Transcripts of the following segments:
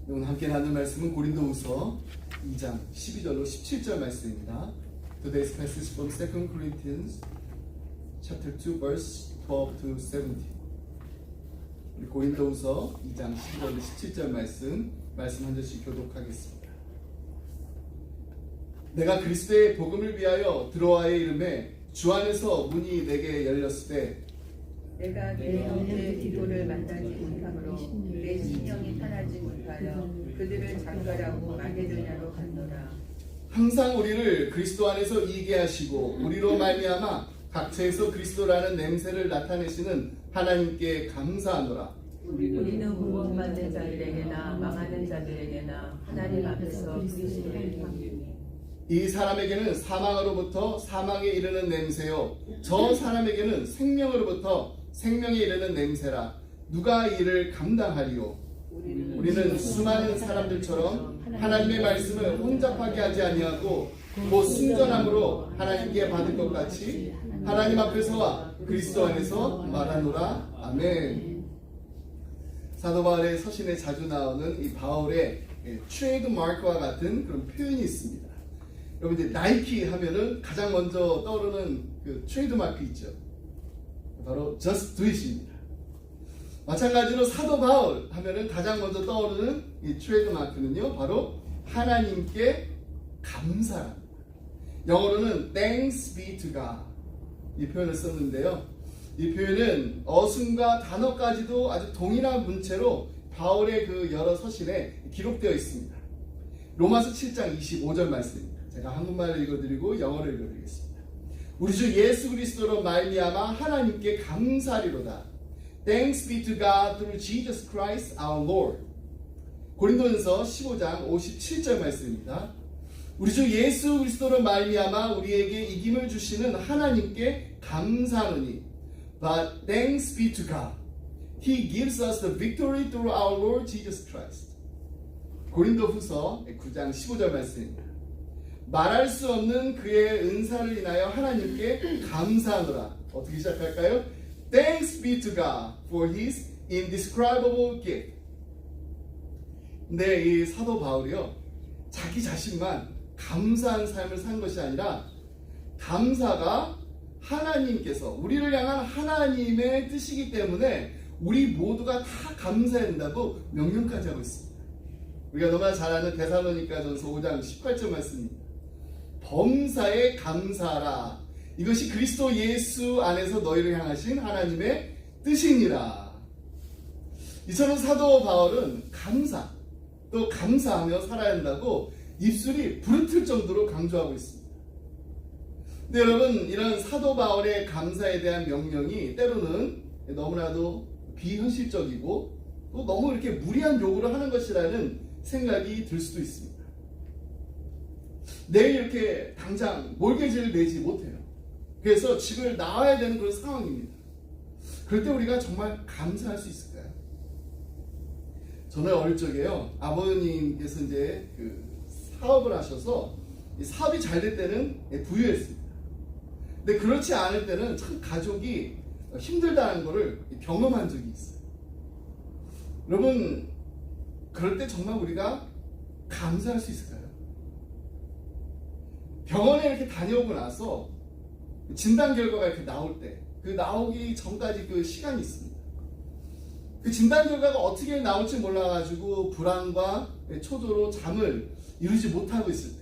오늘 함께 나눌 말씀은 고린도후서 2장 12절로 17절 말씀입니다. Today's passage from 2 Corinthians chapter 2 verse 12 to 17. 우리 고린도후서 2장 12절로 17절 말씀 한 절씩 교독하겠습니다. 내가 그리스도의 복음을 위하여 드로아에 이름에 주 안에서 문이 내게 열렸을 때 내가 내 형제 디도를 만나지 못함으로 내 신령이 편하지 못하여 그들을 장가라고 마게도냐로 갔노라. 항상 우리를 그리스도 안에서 이기게 하시고 우리로 말미암아 각처에서 그리스도라는 냄새를 나타내시는 하나님께 감사하노라. 우리는 구원받는 자들에게나 망하는 자들에게나 하나님 앞에서 그리스도를 섬기니 이 사람에게는 사망으로부터 사망에 이르는 냄새요 저 사람에게는 생명으로부터 생명에 이르는 냄새라. 누가 이를 감당하리요? 우리는 수많은 사람들처럼 하나님의 말씀을 혼잡하게 하지 아니하고 곧 순전함으로 하나님께 받을 것 같이 하나님 앞에서와 그리스도 안에서 말하노라. 아멘. 사도 바울의 서신에 자주 나오는 이 바울의 트레이드 마크와 같은 그런 표현이 있습니다. 여러분 이제 나이키 하면은 가장 먼저 떠오르는 그 트레이드 마크 있죠. 바로 Just Do It입니다. 마찬가지로 사도 바울 하면은 가장 먼저 떠오르는 이 트레이드 마크는요, 바로 하나님께 감사합니다. 영어로는 Thanks be to God 이 표현을 썼는데요. 이 표현은 어순과 단어까지도 아주 동일한 문체로 바울의 그 여러 서신에 기록되어 있습니다. 로마서 7장 25절 말씀입니다. 제가 한국말을 읽어드리고 영어를 읽어드리겠습니다. 우리 주 예수 그리스도로 말미암아 하나님께 감사리로다. Thanks be to God through Jesus Christ our Lord. 고린도전서 15장 57절 말씀입니다. 우리 주 예수 그리스도로 말미암아 우리에게 이김을 주시는 하나님께 감사하노니 But thanks be to God. He gives us the victory through our Lord Jesus Christ. 고린도후서 9장 15절 말씀입니다. 말할 수 없는 그의 은사를 인하여 하나님께 감사하노라. 어떻게 시작할까요? Thanks be to God for His indescribable gift. 근데 이 사도 바울이요, 자기 자신만 감사한 삶을 산 것이 아니라 감사가 하나님께서 우리를 향한 하나님의 뜻이기 때문에 우리 모두가 다 감사해야 된다고 명령까지 하고 있습니다. 우리가 너무나 잘 아는 데살로니가전서 5장 18절 말씀입니다. 범사에 감사하라. 이것이 그리스도 예수 안에서 너희를 향하신 하나님의 뜻이니라. 이처럼 사도 바울은 감사, 또 감사하며 살아야 한다고 입술이 부르틀 정도로 강조하고 있습니다. 근데 여러분, 이런 사도 바울의 감사에 대한 명령이 때로는 너무나도 비현실적이고 또 너무 이렇게 무리한 요구를 하는 것이라는 생각이 들 수도 있습니다. 내일 이렇게 당장 몰개지를 내지 못해요. 그래서 집을 나와야 되는 그런 상황입니다. 그럴 때 우리가 정말 감사할 수 있을까요? 저는 어릴 적에요, 아버님께서 이제 그 사업을 하셔서 사업이 잘 될 때는 부유했습니다. 근데 그렇지 않을 때는 참 가족이 힘들다는 것을 경험한 적이 있어요. 여러분, 그럴 때 정말 우리가 감사할 수 있을까요? 병원에 이렇게 다녀오고 나서 진단 결과가 이렇게 나올 때, 그 나오기 전까지 그 시간이 있습니다. 그 진단 결과가 어떻게 나올지 몰라가지고 불안과 초조로 잠을 이루지 못하고 있을 때,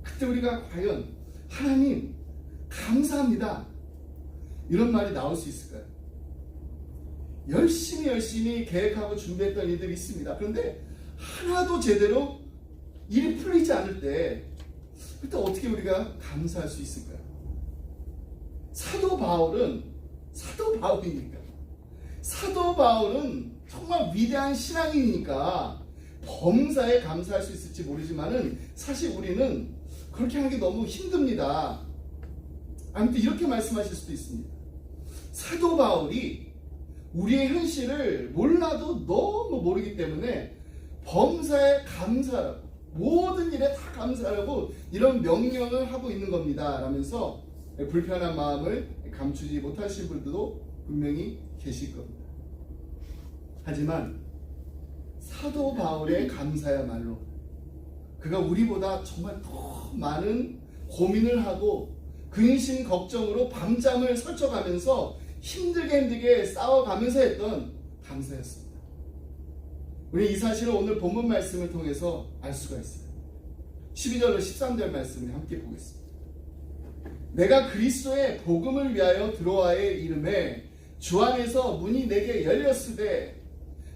그때 우리가 과연 하나님 감사합니다, 이런 말이 나올 수 있을까요? 열심히 계획하고 준비했던 일들이 있습니다. 그런데 하나도 제대로 일이 풀리지 않을 때, 그때 어떻게 우리가 감사할 수 있을까요? 사도 바울은 사도 바울이니까, 사도 바울은 정말 위대한 신앙인이니까 범사에 감사할 수 있을지 모르지만은 사실 우리는 그렇게 하는 게 너무 힘듭니다. 아무튼 이렇게 말씀하실 수도 있습니다. 사도 바울이 우리의 현실을 몰라도 너무 모르기 때문에 범사에 감사하라고, 모든 일에 다 감사하라고 이런 명령을 하고 있는 겁니다 라면서 불편한 마음을 감추지 못하신 분들도 분명히 계실 겁니다. 하지만 사도 바울의 감사야말로 그가 우리보다 정말 더 많은 고민을 하고 근심 걱정으로 밤잠을 설쳐가면서 힘들게 싸워가면서 했던 감사였습니다. 우리 이 사실을 오늘 본문 말씀을 통해서 알 수가 있어요. 12절로 13절 말씀을 함께 보겠습니다. 내가 그리스도의 복음을 위하여 드로아에 이름에 주 안에서 문이 내게 열렸으되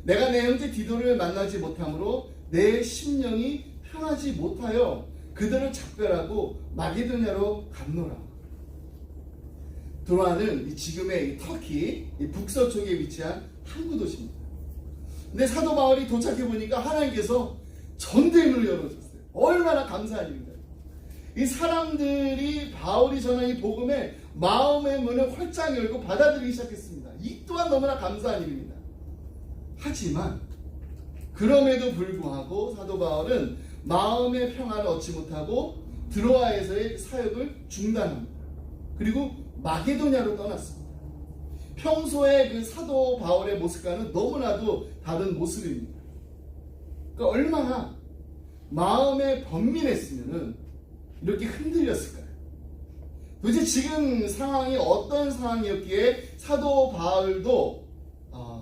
내가 내 형제 디도를 만나지 못함으로 내 심령이 편하지 못하여 그들을 작별하고 마게도냐로 갔노라. 드로아는 지금의 터키 북서쪽에 위치한 항구 도시입니다. 근데 사도 바울이 도착해 보니까 하나님께서 전대문을 열어줬어요. 얼마나 감사한 일인가요? 이 사람들이 바울이 전한 이 복음에 마음의 문을 활짝 열고 받아들이기 시작했습니다. 이 또한 너무나 감사한 일입니다. 하지만 그럼에도 불구하고 사도 바울은 마음의 평안을 얻지 못하고 드로아에서의 사역을 중단합니다. 그리고 마게도냐로 떠났습니다. 평소에 그 사도 바울의 모습과는 너무나도 다른 모습입니다. 그러니까 얼마나 마음에 번민했으면 이렇게 흔들렸을까요? 도대체 지금 상황이 어떤 상황이었기에 사도 바울도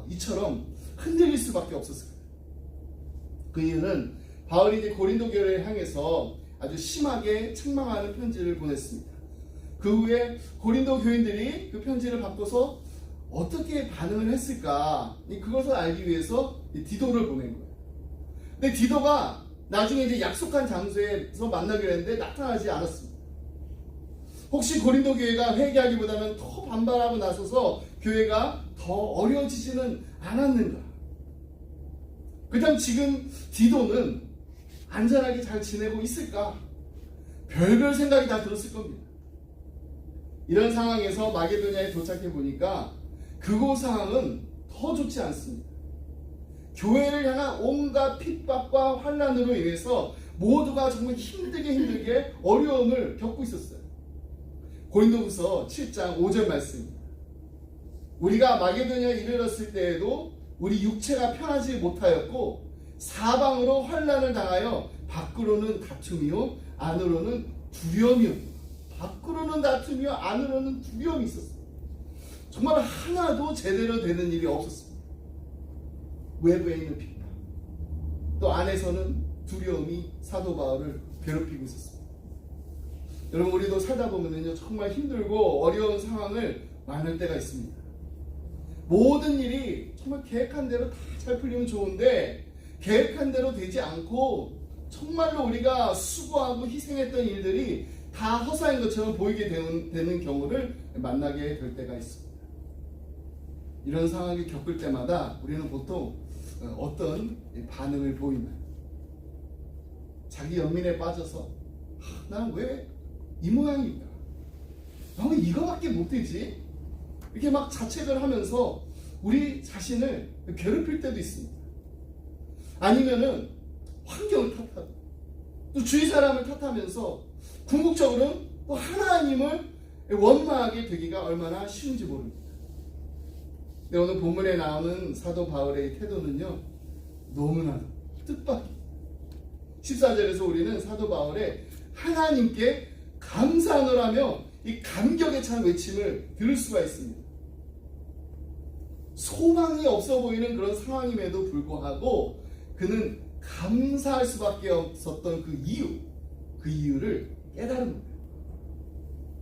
이처럼 흔들릴 수밖에 없었을까요? 그 이유는 바울이 이제 고린도 교회를 향해서 아주 심하게 책망하는 편지를 보냈습니다. 그 후에 고린도 교인들이 그 편지를 받고서 어떻게 반응을 했을까, 그것을 알기 위해서 디도를 보낸 거예요. 근데 디도가 나중에 이제 약속한 장소에서 만나기로 했는데 나타나지 않았습니다. 혹시 고린도 교회가 회개하기보다는 더 반발하고 나서서 교회가 더 어려워지지는 않았는가? 그다음 지금 디도는 안전하게 잘 지내고 있을까? 별별 생각이 다 들었을 겁니다. 이런 상황에서 마게도냐에 도착해 보니까 그곳 상황은 더 좋지 않습니다. 교회를 향한 온갖 핍박과 환난으로 인해서 모두가 정말 힘들게 어려움을 겪고 있었어요. 고린도후서 7장 5절 말씀입니다. 우리가 마게도냐에 이르렀을 때에도 우리 육체가 편하지 못하였고 사방으로 환난을 당하여 밖으로는 다툼이요 안으로는 두려움이요. 밖으로는 다툼이요 안으로는 두려움이 있었어요. 정말 하나도 제대로 되는 일이 없었습니다. 외부에 있는 핍박, 또 안에서는 두려움이 사도 바울을 괴롭히고 있었습니다. 여러분, 우리도 살다 보면요 정말 힘들고 어려운 상황을 만날 때가 있습니다. 모든 일이 정말 계획한 대로 다 잘 풀리면 좋은데 계획한 대로 되지 않고 정말로 우리가 수고하고 희생했던 일들이 다 허사인 것처럼 보이게 되는 경우를 만나게 될 때가 있습니다. 이런 상황을 겪을 때마다 우리는 보통 어떤 반응을 보이나요? 자기 연민에 빠져서 난 왜 이 모양일까? 난 왜 이거밖에 못되지? 이렇게 막 자책을 하면서 우리 자신을 괴롭힐 때도 있습니다. 아니면은 환경을 탓하고 또 주위 사람을 탓하면서 궁극적으로는 또 하나님을 원망하게 되기가 얼마나 쉬운지 모릅니다. 근데 오늘 본문에 나오는 사도 바울의 태도는요 너무나 뜻밖입니다. 14절에서 우리는 사도 바울의 하나님께 감사하노라며 이 감격에 찬 외침을 들을 수가 있습니다. 소망이 없어 보이는 그런 상황임에도 불구하고 그는 감사할 수밖에 없었던 그 이유를 깨달은 거예요.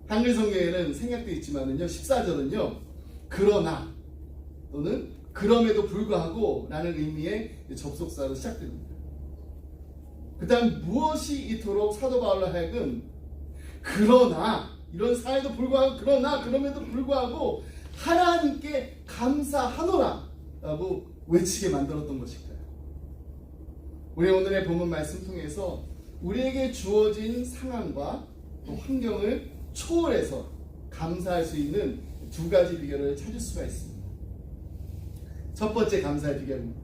한글 성경에는 생략되어 있지만은요 14절은요 그러나 또는 그럼에도 불구하고 라는 의미의 접속사로 시작됩니다. 그 다음 무엇이 이토록 사도 바울로 하여금 그러나 이런 상황에도 불구하고 그러나 그럼에도 불구하고 하나님께 감사하노라 라고 외치게 만들었던 것일까요? 우리 오늘의 본문 말씀 통해서 우리에게 주어진 상황과 또 환경을 초월해서 감사할 수 있는 두 가지 비결을 찾을 수가 있습니다. 첫 번째 감사의 비결입니다.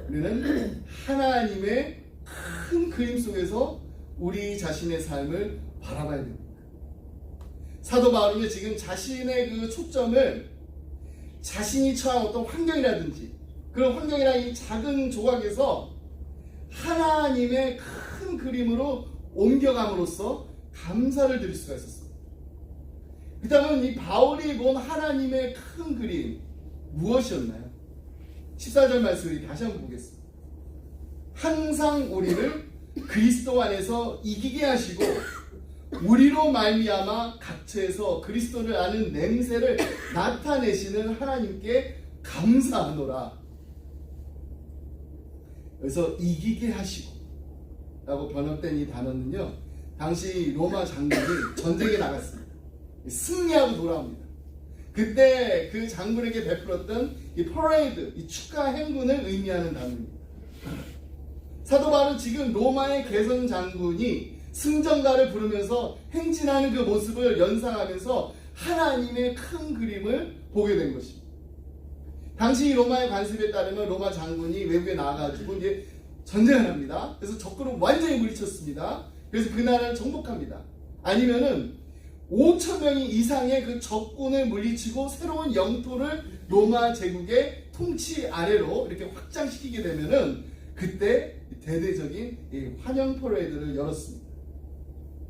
우리는 하나님의 큰 그림 속에서 우리 자신의 삶을 바라봐야 됩니다. 사도 바울은 지금 자신의 그 초점을 자신이 처한 어떤 환경이라든지 그런 환경이나 이 작은 조각에서 하나님의 큰 그림으로 옮겨감으로써 감사를 드릴 수가 있었어요. 그 다음은 이 바울이 본 하나님의 큰 그림 무엇이었나요? 14절 말씀을 다시 한번 보겠습니다. 항상 우리를 그리스도 안에서 이기게 하시고 우리로 말미암아 각처에서 그리스도를 아는 냄새를 나타내시는 하나님께 감사하노라. 그래서 이기게 하시고 라고 번역된 이 단어는요, 당시 로마 장군이 전쟁에 나갔습니다. 승리하고 돌아옵니다. 그때 그 장군에게 베풀었던 이 퍼레이드, 이 축하 행군을 의미하는 단어입니다. 사도 바울은 지금 로마의 개선 장군이 승전가를 부르면서 행진하는 그 모습을 연상하면서 하나님의 큰 그림을 보게 된 것입니다. 당시 로마의 관습에 따르면 로마 장군이 외국에 나가가지고 이제 전쟁을 합니다. 그래서 적군을 완전히 물리쳤습니다. 그래서 그 나라를 정복합니다. 아니면은 5,000명 이상의 그 적군을 물리치고 새로운 영토를 로마 제국의 통치 아래로 이렇게 확장시키게 되면은 그때 대대적인 이 환영 퍼레이드를 열었습니다.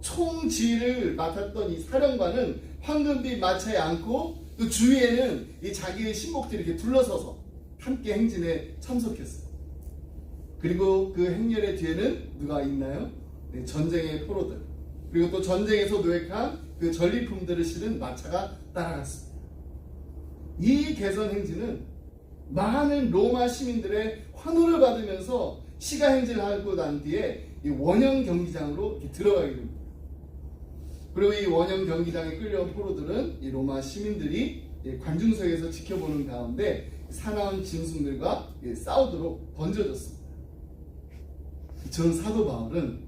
총지휘를 맡았던 이 사령관은 황금빛 마차에 앉고 또 주위에는 이 자기의 신복들이 이렇게 둘러서서 함께 행진에 참석했어요. 그리고 그 행렬의 뒤에는 누가 있나요? 네, 전쟁의 포로들, 그리고 또 전쟁에서 노획한 그 전리품들을 실은 마차가 따라갔습니다. 이 개선 행진은 많은 로마 시민들의 환호를 받으면서 시가 행진을 하고 난 뒤에 이 원형 경기장으로 이렇게 들어가게 됩니다. 그리고 이 원형 경기장에 끌려온 포로들은 이 로마 시민들이 관중석에서 지켜보는 가운데 사나운 짐승들과 싸우도록 던져졌습니다. 전 사도 바울은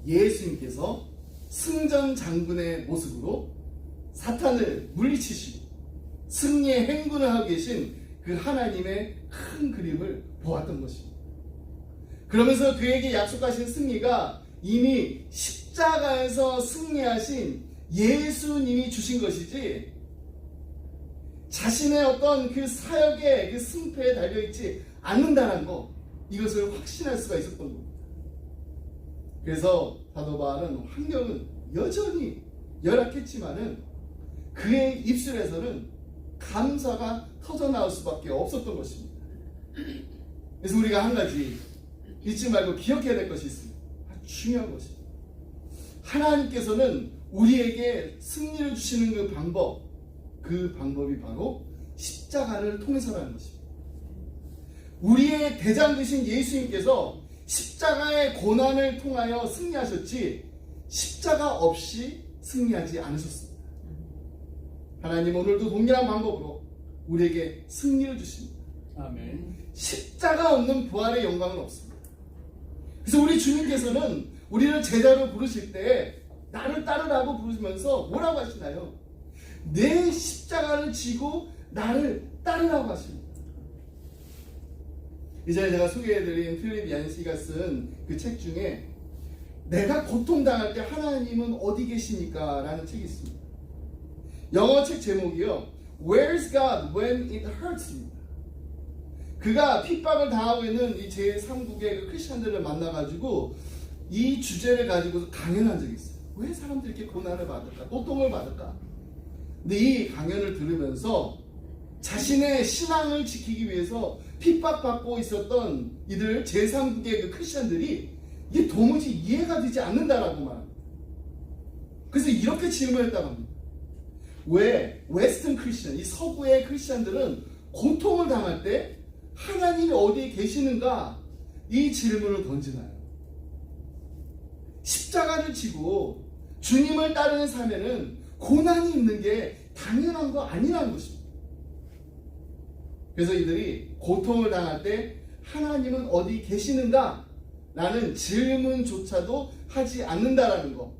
예수님께서 승전 장군의 모습으로 사탄을 물리치시고 승리의 행군을 하고 계신 그 하나님의 큰 그림을 보았던 것입니다. 그러면서 그에게 약속하신 승리가 이미 십자가에서 승리하신 예수님이 주신 것이지 자신의 어떤 그 사역의 그 승패에 달려있지 않는다는 거, 이것을 확신할 수가 있었던 겁니다. 그래서 사도 바울은 환경은 여전히 열악했지만은 그의 입술에서는 감사가 터져나올 수밖에 없었던 것입니다. 그래서 우리가 한 가지 잊지 말고 기억해야 될 것이 있습니다. 아주 중요한 것입니다. 하나님께서는 우리에게 승리를 주시는 그 방법이 바로 십자가를 통해서라는 것입니다. 우리의 대장 되신 예수님께서 십자가의 고난을 통하여 승리하셨지 십자가 없이 승리하지 않으셨습니다. 하나님 오늘도 동일한 방법으로 우리에게 승리를 주십니다. 아멘. 십자가 없는 부활의 영광은 없습니다. 그래서 우리 주님께서는 우리를 제자로 부르실 때 나를 따르라고 부르시면서 뭐라고 하시나요? 내 십자가를 지고 나를 따르라고 하십니다. 이전에 제가 소개해드린 필립 얀시가 쓴 그 책 중에 내가 고통당할 때 하나님은 어디 계십니까? 라는 책이 있습니다. 영어 책 제목이요, Where's God When It Hurts입니다. 그가 핍박을 당하고 있는 이 제3국의 그 크리스천들을 만나가지고 이 주제를 가지고 강연한 적이 있어요. 왜 사람들이 이렇게 고난을 받을까? 고통을 받을까? 근데 이 강연을 들으면서 자신의 신앙을 지키기 위해서 핍박받고 있었던 이들 제3국의 그 크리스천들이 이게 도무지 이해가 되지 않는다라고 말합니다. 그래서 이렇게 질문했다고 합니다. 왜 웨스턴 크리스천, 이 서구의 크리스천들은 고통을 당할 때 하나님이 어디에 계시는가? 이 질문을 던지나요? 십자가를 지고 주님을 따르는 삶에는 고난이 있는 게 당연한 거 아니라는 것입니다. 그래서 이들이 고통을 당할 때 하나님은 어디 계시는가? 라는 질문조차도 하지 않는다라는 거.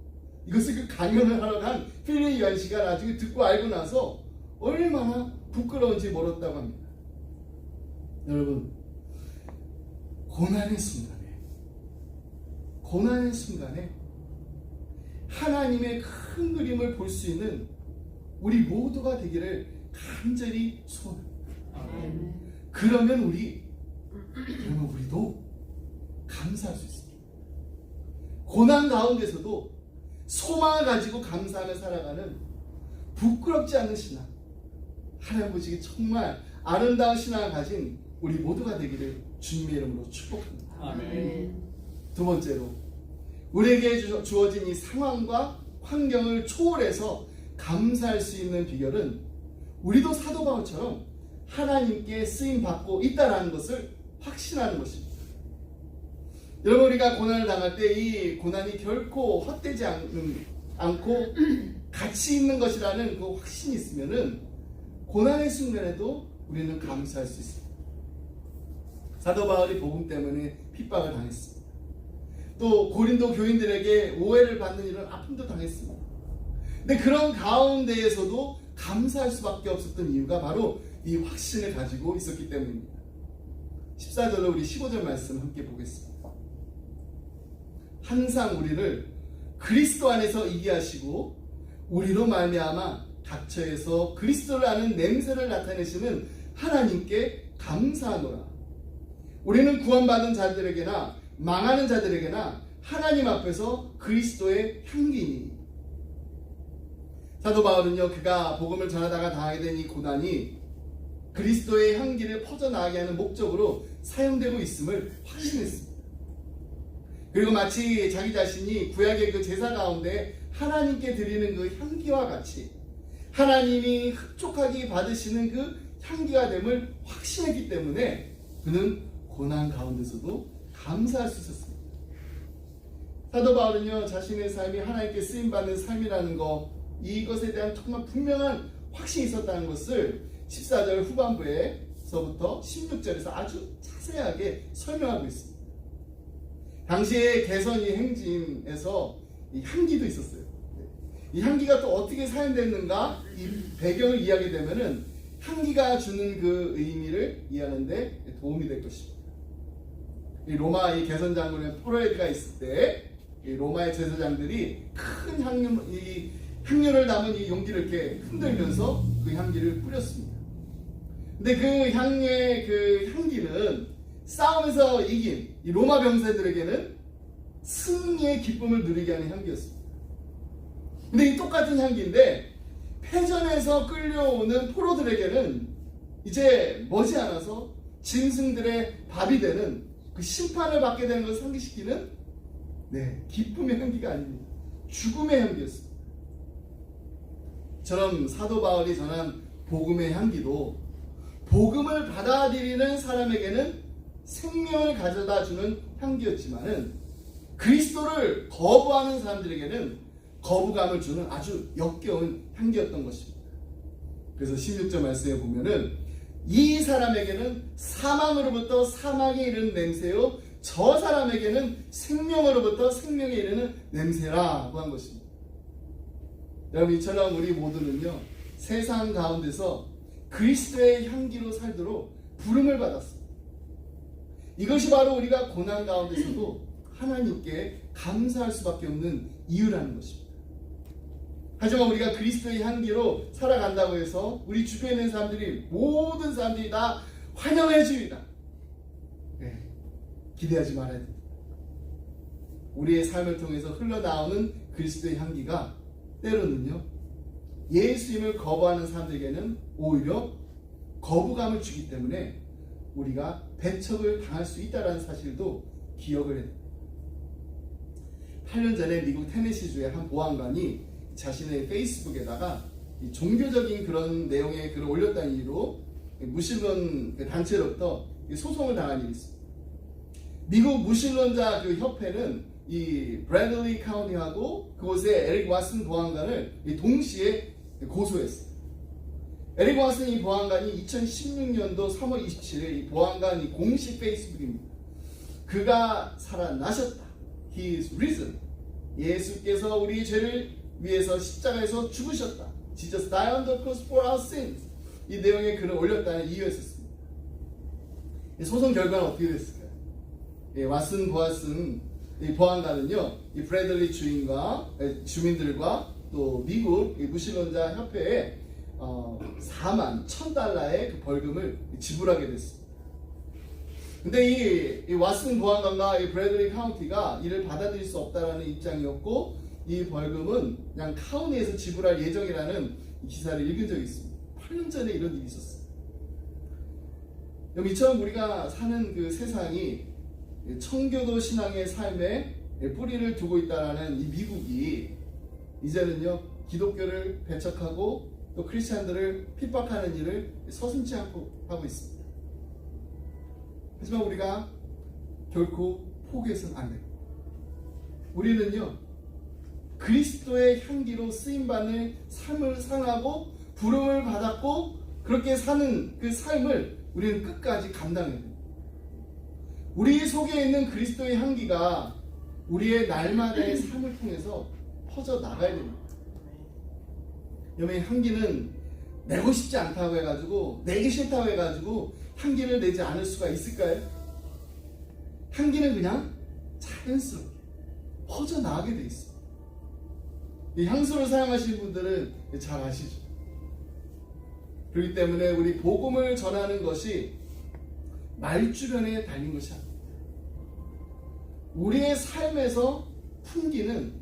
이것을 그 강연을 하러 간 필립 얀시가 나중에 듣고 알고 나서 얼마나 부끄러운지 멀었다고 합니다. 여러분, 고난의 순간에 하나님의 큰 그림을 볼 수 있는 우리 모두가 되기를 간절히 소원합니다. 그러면 우리도 감사할 수 있습니다. 고난 가운데서도 소망을 가지고 감사하며 살아가는 부끄럽지 않는 신앙, 하나님 보시기 정말 아름다운 신앙을 가진 우리 모두가 되기를 주님의 이름으로 축복합니다. 아멘. 두 번째로, 우리에게 주어진 이 상황과 환경을 초월해서 감사할 수 있는 비결은 우리도 사도 바울처럼 하나님께 쓰임 받고 있다라는 것을 확신하는 것입니다. 여러분, 우리가 고난을 당할 때 이 고난이 결코 헛되지 않고 가치 있는 것이라는 그 확신이 있으면은 고난의 순간에도 우리는 감사할 수 있습니다. 사도 바울이 복음 때문에 핍박을 당했습니다. 또 고린도 교인들에게 오해를 받는 이런 아픔도 당했습니다. 근데 그런 가운데에서도 감사할 수밖에 없었던 이유가 바로 이 확신을 가지고 있었기 때문입니다. 14절로 우리 15절 말씀 함께 보겠습니다. 항상 우리를 그리스도 안에서 이기게 하시고 우리로 말미암아 각처에서 그리스도를 아는 냄새를 나타내시는 하나님께 감사하노라. 우리는 구원받은 자들에게나 망하는 자들에게나 하나님 앞에서 그리스도의 향기니. 사도 바울은요, 그가 복음을 전하다가 당하게 된 이 고난이 그리스도의 향기를 퍼져나가게 하는 목적으로 사용되고 있음을 확신했습니다. 그리고 마치 자기 자신이 구약의 그 제사 가운데 하나님께 드리는 그 향기와 같이 하나님이 흡족하게 받으시는 그 향기가 됨을 확신했기 때문에 그는 고난 가운데서도 감사할 수 있었습니다. 사도 바울은요, 자신의 삶이 하나님께 쓰임받는 삶이라는 것, 이것에 대한 정말 분명한 확신이 있었다는 것을 14절 후반부에서부터 16절에서 아주 자세하게 설명하고 있습니다. 당시에 개선이 행진에서 이 향기도 있었어요. 이 향기가 또 어떻게 사용됐는가, 이 배경을 이해하게 되면은 향기가 주는 그 의미를 이해하는데 도움이 될 것입니다. 이 로마 이 개선 장군의 포레이드가 있을 때 이 로마의 제사장들이 큰 향료를 담은 이 용기를 이렇게 흔들면서 그 향기를 뿌렸습니다. 근데 그 향기는 싸움에서 이긴 이 로마 병사들에게는 승리의 기쁨을 누리게 하는 향기였습니다. 근데 이 똑같은 향기인데 패전에서 끌려오는 포로들에게는 이제 머지않아서 짐승들의 밥이 되는 그 심판을 받게 되는 것을 상기시키는 기쁨의 향기가 아닙니다. 죽음의 향기였습니다. 처럼 사도 바울이 전한 복음의 향기도 복음을 받아들이는 사람에게는 생명을 가져다 주는 향기였지만은 그리스도를 거부하는 사람들에게는 거부감을 주는 아주 역겨운 향기였던 것입니다. 그래서 16절 말씀에 보면은 이 사람에게는 사망으로부터 사망에 이르는 냄새요 저 사람에게는 생명으로부터 생명에 이르는 냄새라고 한 것입니다. 여러분, 이처럼 우리 모두는요, 세상 가운데서 그리스도의 향기로 살도록 부름을 받았습니다. 이것이 바로 우리가 고난 가운데서도 하나님께 감사할 수밖에 없는 이유라는 것입니다. 하지만 우리가 그리스도의 향기로 살아간다고 해서 우리 주변에 있는 사람들이, 모든 사람들이 다 환영해 주리다, 기대하지 말아야 됩니다. 우리의 삶을 통해서 흘러나오는 그리스도의 향기가 때로는요, 예수님을 거부하는 사람들에게는 오히려 거부감을 주기 때문에 우리가 배척을 당할 수 있다는 사실도 기억을 해야 됩니다. 8년 전에 미국 테네시주의 한 보안관이 자신의 페이스북에다가 이 종교적인 그런 내용의 글을 올렸다는 이유로 무신론 단체로부터 소송을 당한 일이 있습니다. 미국 무신론자 그 협회는 이 브래들리 카운티하고 그곳에 에릭 왓슨 보안관을 동시에 고소했어요. 에릭 왓슨 이 보안관이 2016년도 3월 27일 이 보안관 이 공식 페이스북입니다. 그가 살아나셨다. He is risen. 예수께서 우리의 죄를 위해서 십자가에서 죽으셨다. Jesus died on the cross for our sins. 이 내용의 글을 올렸다는 이유였습니다. 소송 결과는 어떻게 됐을까요? 왓슨 보아슨 이 보안관은요, 이 브래들리 주민들과 또 미국 무신론자 협회에 4만 $1,000의 그 벌금을 지불하게 됐습니다. 근데 이 왓슨 보안관과 이 브래들리 카운티가 이를 받아들일 수 없다라는 입장이었고, 이 벌금은 그냥 카운티에서 지불할 예정이라는 기사를 읽은 적이 있습니다. 8년 전에 이런 일이 있었어요. 이처럼 우리가 사는 그 세상이 청교도 신앙의 삶에 뿌리를 두고 있다라는 이 미국이 이제는요 기독교를 배척하고 또 크리스찬들을 핍박하는 일을 서슴지 않고 하고 있습니다. 하지만 우리가 결코 포기해서는 안 됩니다. 우리는요 그리스도의 향기로 쓰임받는 삶을 살아가고 부름을 받았고 그렇게 사는 그 삶을 우리는 끝까지 감당해야 됩니다. 우리 속에 있는 그리스도의 향기가 우리의 날마다의 삶을 통해서 퍼져 나가야 됩니다. 여러분, 향기는 내고 싶지 않다고 해가지고 내기 싫다고 해가지고 향기를 내지 않을 수가 있을까요? 향기는 그냥 자연스럽게 퍼져 나가게 돼 있어요. 이 향수를 사용하시는 분들은 잘 아시죠? 그렇기 때문에 우리 복음을 전하는 것이 말주변에 달린 것이 아닙니다. 우리의 삶에서 풍기는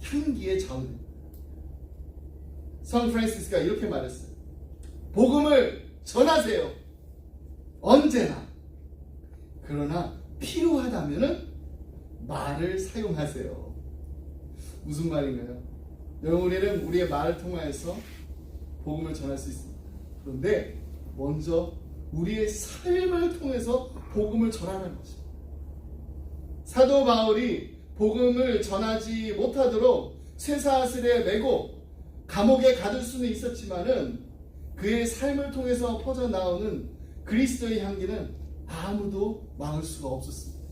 향기의 자원입니다. 성 프란시스가 이렇게 말했어요. 복음을 전하세요. 언제나. 그러나 필요하다면 말을 사용하세요. 무슨 말인가요? 여러분, 우리는 우리의 말을 통하여서 복음을 전할 수 있습니다. 그런데 먼저 우리의 삶을 통해서 복음을 전하는 것입니다. 사도 바울이 복음을 전하지 못하도록 쇠사슬에 매고 감옥에 가둘 수는 있었지만은 그의 삶을 통해서 퍼져나오는 그리스도의 향기는 아무도 막을 수가 없었습니다.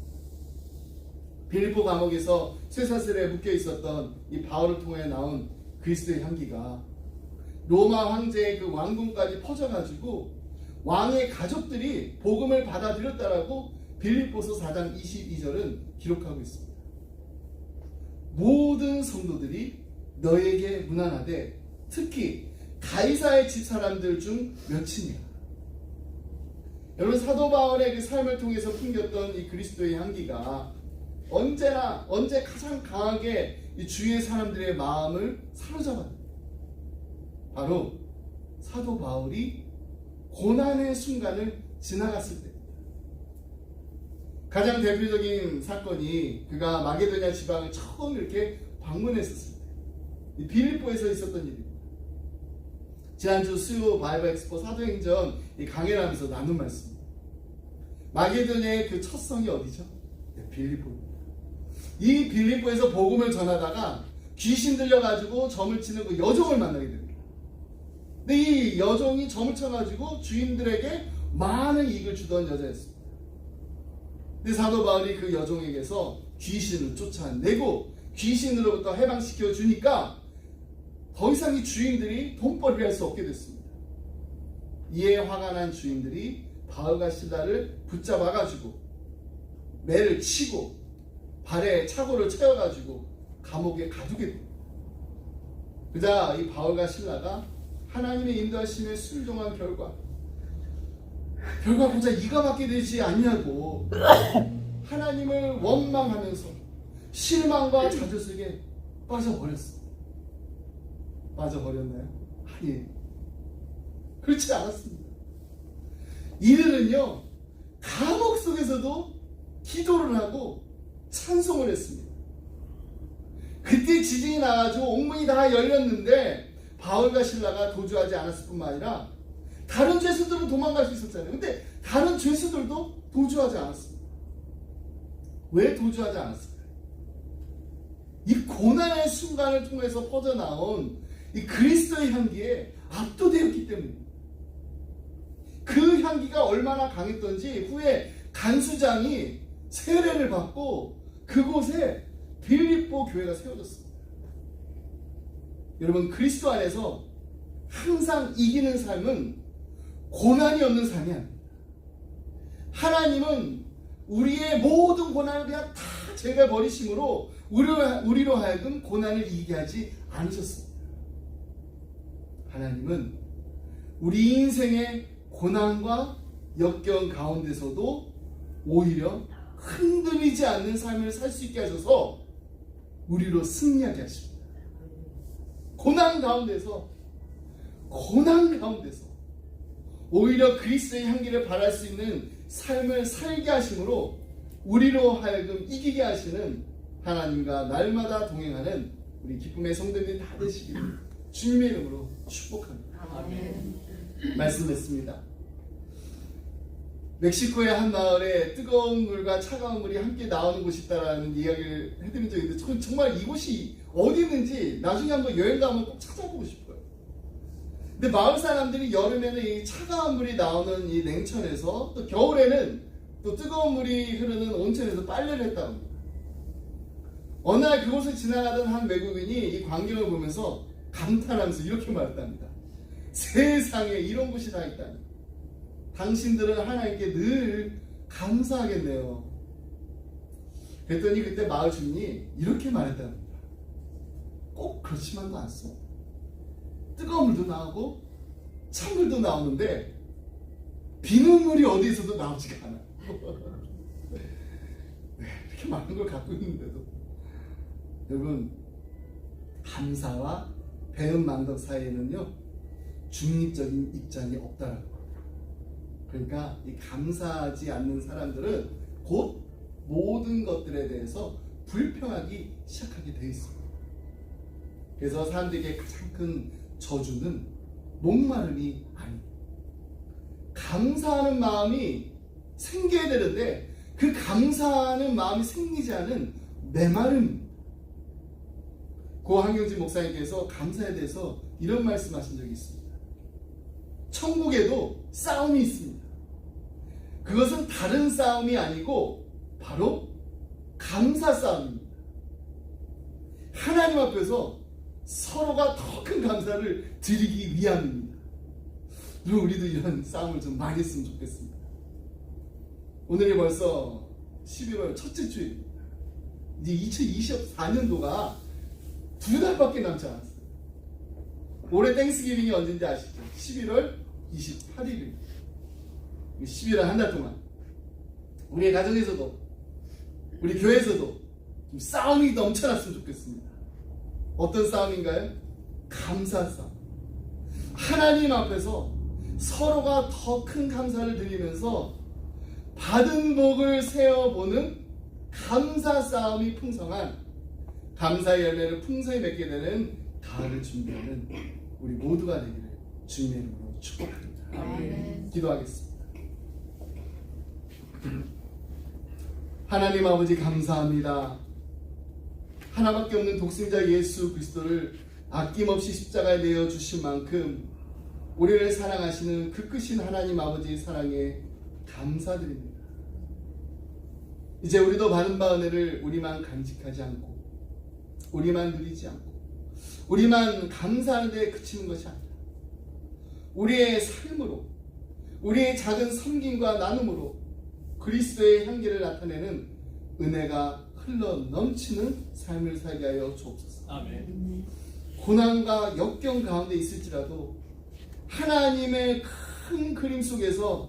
빌립보 감옥에서 쇠사슬에 묶여 있었던 이 바울을 통해 나온 그리스도의 향기가 로마 황제의 그 왕궁까지 퍼져가지고 왕의 가족들이 복음을 받아들였다라고 빌립보서 4장 22절은 기록하고 있습니다. 모든 성도들이 너에게 문안하되 특히 가이사의 집 사람들 중 몇이냐. 여러분, 사도 바울의 그 삶을 통해서 풍겼던 이 그리스도의 향기가 언제 가장 강하게 이 주위의 사람들의 마음을 사로잡았다. 바로 사도 바울이 고난의 순간을 지나갔을 때. 가장 대표적인 사건이 그가 마게도냐 지방을 처음 이렇게 방문했었을 때, 이 빌립보에서 있었던 일입니다. 지난주 수요 바이블 엑스포 사도행전 이 강해를 하면서 나눈 말씀입니다. 마게도냐의 그 첫 성이 어디죠? 네, 빌립보입니다. 이 빌립보에서 복음을 전하다가 귀신 들려가지고 점을 치는 그 여종을 만나게 됩니다. 근데 이 여종이 점을 쳐가지고 주인들에게 많은 이익을 주던 여자였습니다. 근데 사도 바울이 그 여종에게서 귀신을 쫓아내고 귀신으로부터 해방시켜 주니까 더 이상 이 주인들이 돈벌이를 할 수 없게 됐습니다. 이에 화가 난 주인들이 바울과 실라를 붙잡아가지고 매를 치고 발에 차고를 채워가지고 감옥에 가두게 됩니다. 그자 이 바울과 실라가 하나님의 인도하심에 순종한 결과 고작 이가 받게 되지 않냐고 하나님을 원망하면서 실망과 자주 속에 빠져버렸습니다. 빠져버렸나요? 아니에요. 그렇지 않았습니다. 이들은요 감옥 속에서도 기도를 하고 찬송을 했습니다. 그때 지진이 나가지고 옥문이 다 열렸는데 바울과 실라가 도주하지 않았을 뿐만 아니라 다른 죄수들은 도망갈 수 있었잖아요. 근데 다른 죄수들도 도주하지 않았습니다. 왜 도주하지 않았을까요? 이 고난의 순간을 통해서 퍼져나온 이 그리스도의 향기에 압도되었기 때문입니다. 그 향기가 얼마나 강했던지 후에 간수장이 세례를 받고 그곳에 빌립보 교회가 세워졌습니다. 여러분, 그리스도 안에서 항상 이기는 삶은 고난이 없는 삶이 아닙니다. 하나님은 우리의 모든 고난을 그냥 다 제거해버리심으로 우리로 하여금 고난을 이기게 하지 않으셨습니다. 하나님은 우리 인생의 고난과 역경 가운데서도 오히려 흔들리지 않는 삶을 살 수 있게 하셔서 우리로 승리하게 하십니다. 고난 가운데서 오히려 그리스도의 향기를 발할 수 있는 삶을 살게 하심으로 우리로 하여금 이기게 하시는 하나님과 날마다 동행하는 우리 기쁨의 성도들이 다 되시기를 주님의 이름으로 축복합니다. 말씀했습니다. 멕시코의 한 마을에 뜨거운 물과 차가운 물이 함께 나오는 곳이 있다라는 이야기를 해드린 적이 있는데 정말 이곳이 어디 있는지 나중에 한번 여행 가면 꼭 찾아보고 싶어요. 근데 마을 사람들이 여름에는 이 차가운 물이 나오는 이 냉천에서 또 겨울에는 또 뜨거운 물이 흐르는 온천에서 빨래를 했다고 합니다. 어느 날 그곳을 지나가던 한 외국인이 이 광경을 보면서 감탄하면서 이렇게 말했답니다. 세상에 이런 곳이 다 있다니. 당신들은 하나님께 늘 감사하겠네요. 그랬더니 그때 마을 주민이 이렇게 말했답니다. 꼭 그렇지만도 않소. 뜨거운 물도 나오고 찬물도 나오는데 비눗물이 어디에서도 나오지가 않아. 이렇게 많은 걸 갖고 있는데도 여러분, 감사와 배은망덕 사이에는요 중립적인 입장이 없다라고. 그러니까 이 감사하지 않는 사람들은 곧 모든 것들에 대해서 불평하기 시작하게 되어 있습니다. 그래서 사람들에게 가장 큰 저주는 목마름이 아닙니다. 감사하는 마음이 생겨야 되는데 그 감사하는 마음이 생기지 않은 메마름입니다. 고 한경진 목사님께서 감사에 대해서 이런 말씀하신 적이 있습니다. 천국에도 싸움이 있습니다. 그것은 다른 싸움이 아니고 바로 감사 싸움입니다. 하나님 앞에서 서로가 더 큰 감사를 드리기 위함입니다. 그럼 우리도 이런 싸움을 좀 많이 했으면 좋겠습니다. 오늘이 벌써 11월 첫째 주입니다. 이제 2024년도가 2달밖에 남지 않았어요. 올해 땡스기빙이 언제인지 아시죠? 11월 28일입니다. 11월 한 달 동안 우리의 가정에서도 우리 교회에서도 좀 싸움이 넘쳐났으면 좋겠습니다. 어떤 싸움인가요? 감사 싸움. 하나님 앞에서 서로가 더 큰 감사를 드리면서 받은 복을 세어보는 감사 싸움이 풍성한 감사의 열매를 풍성히 맺게 되는 가을을 준비하는 우리 모두가 되기를 주님의 이름으로 축복합니다. 아멘. 기도하겠습니다. 하나님 아버지 감사합니다. 하나밖에 없는 독생자 예수 그리스도를 아낌없이 십자가에 내어 주신 만큼 우리를 사랑하시는 그 크신 하나님 아버지의 사랑에 감사드립니다. 이제 우리도 받은 바 은혜를 우리만 간직하지 않고 우리만 누리지 않고 우리만 감사하는 데 그치는 것이 아니라 우리의 삶으로 우리의 작은 섬김과 나눔으로 그리스도의 향기를 나타내는 은혜가 흘러 넘치는 삶을 살게 하여 주옵소서. 아멘. 고난과 역경 가운데 있을지라도 하나님의 큰 그림 속에서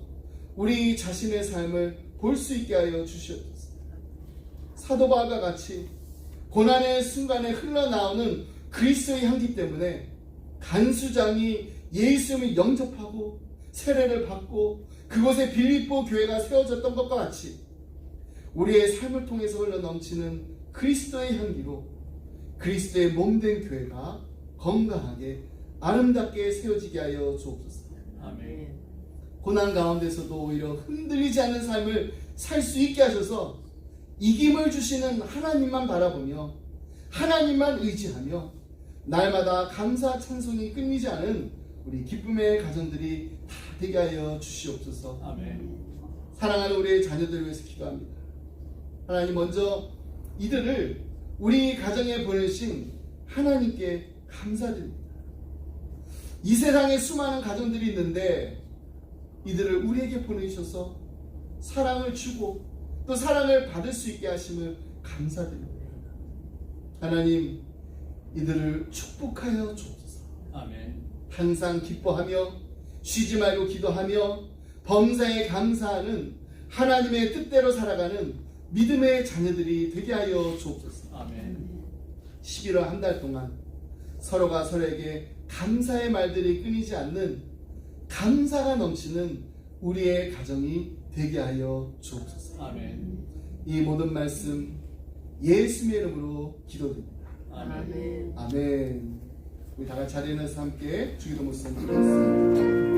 우리 자신의 삶을 볼 수 있게 하여 주시옵소서. 사도 바울과 같이 고난의 순간에 흘러나오는 그리스도의 향기 때문에 간수장이 예수님을 영접하고 세례를 받고 그곳에 빌립보 교회가 세워졌던 것과 같이 우리의 삶을 통해서 흘러넘치는 그리스도의 향기로 그리스도의 몸된 교회가 건강하게 아름답게 세워지게 하여 주옵소서. 아멘. 고난 가운데서도 오히려 흔들리지 않는 삶을 살 수 있게 하셔서 이김을 주시는 하나님만 바라보며 하나님만 의지하며 날마다 감사 찬송이 끊이지 않은 우리 기쁨의 가정들이 다 되게 하여 주시옵소서. 아멘. 사랑하는 우리의 자녀들을 위해서 기도합니다. 하나님, 먼저 이들을 우리 가정에 보내신 하나님께 감사드립니다. 이 세상에 수많은 가정들이 있는데 이들을 우리에게 보내주셔서 사랑을 주고 또 사랑을 받을 수 있게 하심을 감사드립니다. 하나님, 이들을 축복하여 주옵소서. 아멘. 항상 기뻐하며 쉬지 말고 기도하며 범사에 감사하는 하나님의 뜻대로 살아가는 믿음의 자녀들이 되게 하여 주옵소서. 아멘. 11월 한 달 동안 서로가 서로에게 감사의 말들이 끊이지 않는 감사가 넘치는 우리의 가정이 되게 하여 주옵소서. 아멘. 이 모든 말씀 예수님의 이름으로 기도드립니다. 아멘. 아멘. 우리 다 같이 자리에 서서 함께 주기도 말씀 드리겠습니다.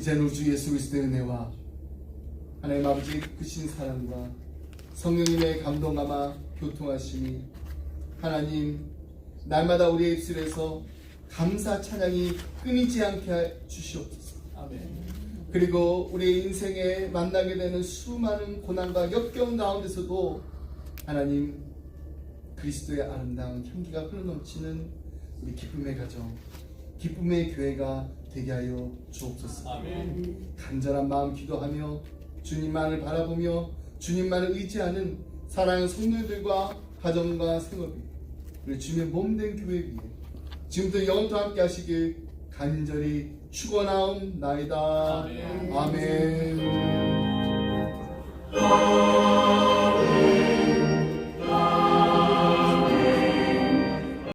이제는 우주 예수 그리스도의 은혜와 하나님 아버지의 크신 사랑과 성령님의 감동감화 교통하심이 하나님 날마다 우리의 입술에서 감사 찬양이 끊이지 않게 주시옵소서. 아멘. 그리고 우리의 인생에 만나게 되는 수많은 고난과 역경 가운데서도 하나님 그리스도의 아름다운 향기가 흘러넘치는 우리 기쁨의 가정, 기쁨의 교회가 되게 하여 주옵소서. 아멘. 간절한 마음 기도하며 주님만을 바라보며 주님만을 의지하는 사랑하는 성도들과 가정과 생업이 우리 주님의 몸된 교회 위에 지금부터 영원토록 함께 하시길 간절히 축원하옵나이다. 아멘. 아멘.